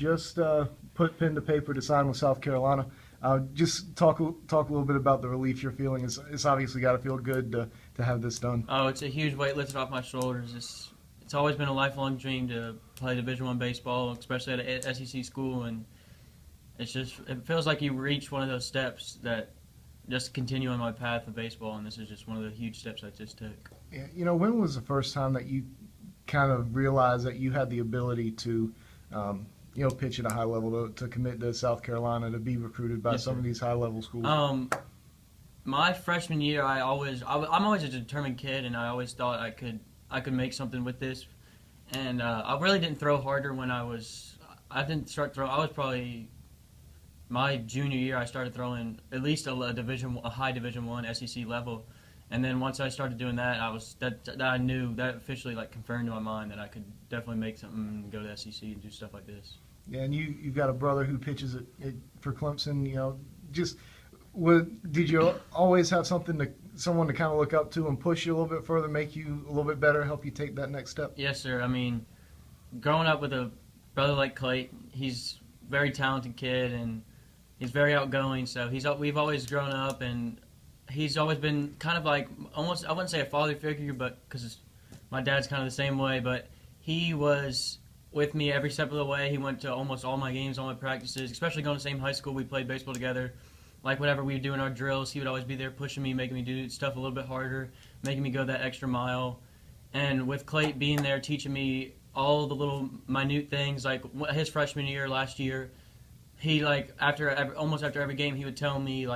just put pen to paper to sign with South Carolina. Just talk a little bit about the relief you're feeling. It's obviously got to feel good to have this done. Oh, it's a huge weight lifted off my shoulders. It's always been a lifelong dream to play Division I baseball, especially at an SEC school, and it feels like you reach one of those steps that just continue on my path of baseball, and this is just one of the huge steps I just took. Yeah, when was the first time that you kind of realized that you had the ability to, pitch at a high level, to commit to South Carolina, to be recruited by some of these high level schools? My freshman year, I'm always a determined kid, and I always thought I could make something with this. And I really didn't throw harder when I didn't start throwing. I was probably my junior year. I started throwing at least a high Division I SEC level. And then once I started doing that, I knew that officially confirmed to my mind that I could definitely make something and go to the SEC and do stuff like this. Yeah, and you've got a brother who pitches for Clemson. Did you always have someone to kind of look up to and push you a little bit further, make you a little bit better, help you take that next step? Yes, sir. I mean, growing up with a brother like Clayton, he's a very talented kid and he's very outgoing. So we've always grown up, and he's always been kind of like almost, I wouldn't say a father figure, but because my dad's kind of the same way, but he was with me every step of the way. He went to almost all my games, all my practices, especially going to the same high school. We played baseball together. Like whatever we would do in our drills, he would always be there pushing me, making me do stuff a little bit harder, making me go that extra mile. And with Clayton being there, teaching me all the little minute things, like his freshman year, last year, he almost after every game, he would tell me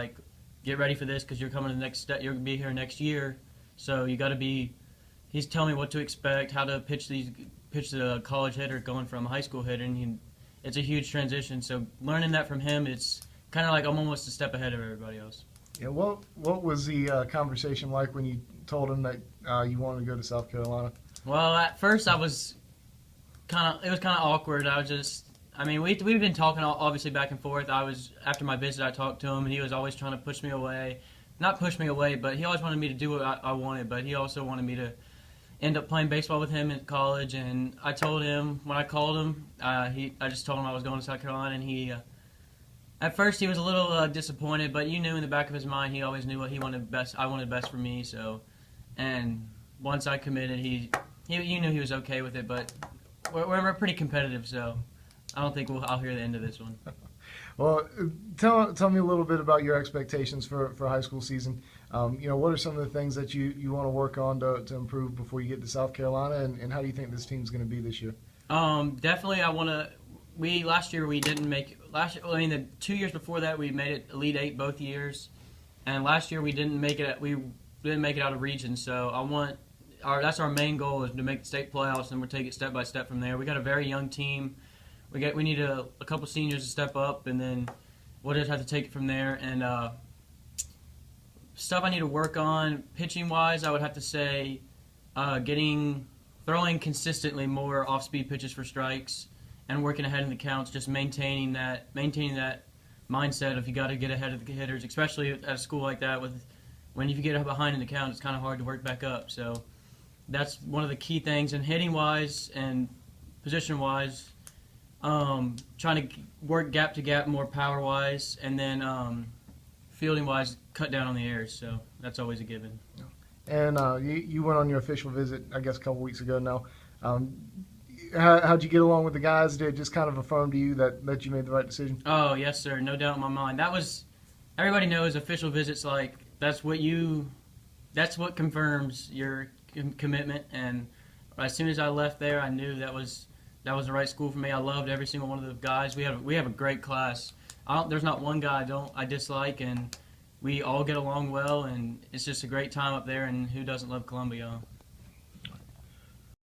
get ready for this because you're coming to the next step. You're gonna be here next year, so you got to be. He's telling me what to expect, how to pitch the college hitter going from a high school hitter, and it's a huge transition. So learning that from him, it's kind of like I'm almost a step ahead of everybody else. Yeah, what was the conversation like when you told him that you wanted to go to South Carolina? Well, at first it was kind of awkward. We've been talking obviously back and forth. After my visit, I talked to him, and he was always trying to push me away. Not push me away, but he always wanted me to do what I wanted, but he also wanted me to end up playing baseball with him in college, and I told him, when I called him, I just told him I was going to South Carolina, and he at first, he was a little disappointed, but you knew in the back of his mind he always knew what he wanted best. I wanted best for me. So, and once I committed, you knew he was okay with it. But we're pretty competitive, so I don't think I'll hear the end of this one. Well, tell me a little bit about your expectations for high school season. What are some of the things that you want to work on to improve before you get to South Carolina, and how do you think this team's going to be this year? Definitely, I want to. Last year we didn't make. The 2 years before that we made it Elite Eight both years, and last year we didn't make it. We didn't make it out of region. So that's our main goal, is to make the state playoffs, and we'll take it step by step from there. We got a very young team. We need a couple seniors to step up, and then we'll just have to take it from there. And stuff I need to work on pitching wise, I would have to say throwing consistently more off speed pitches for strikes, and working ahead in the counts, just maintaining that mindset of you got to get ahead of the hitters, especially at a school like that. When you get behind in the count, it's kind of hard to work back up. So that's one of the key things. And hitting wise and position wise, trying to work gap to gap more power wise, and then fielding wise, cut down on the errors. So that's always a given. And you went on your official visit, I guess, a couple weeks ago now. How'd you get along with the guys? Did it just kind of affirm to you that you made the right decision? Oh, yes, sir. No doubt in my mind. Everybody knows official visits, that's what confirms your commitment. And as soon as I left there, I knew that was the right school for me. I loved every single one of the guys. We have a great class. There's not one guy I dislike, and we all get along well, and it's just a great time up there, and who doesn't love Columbia?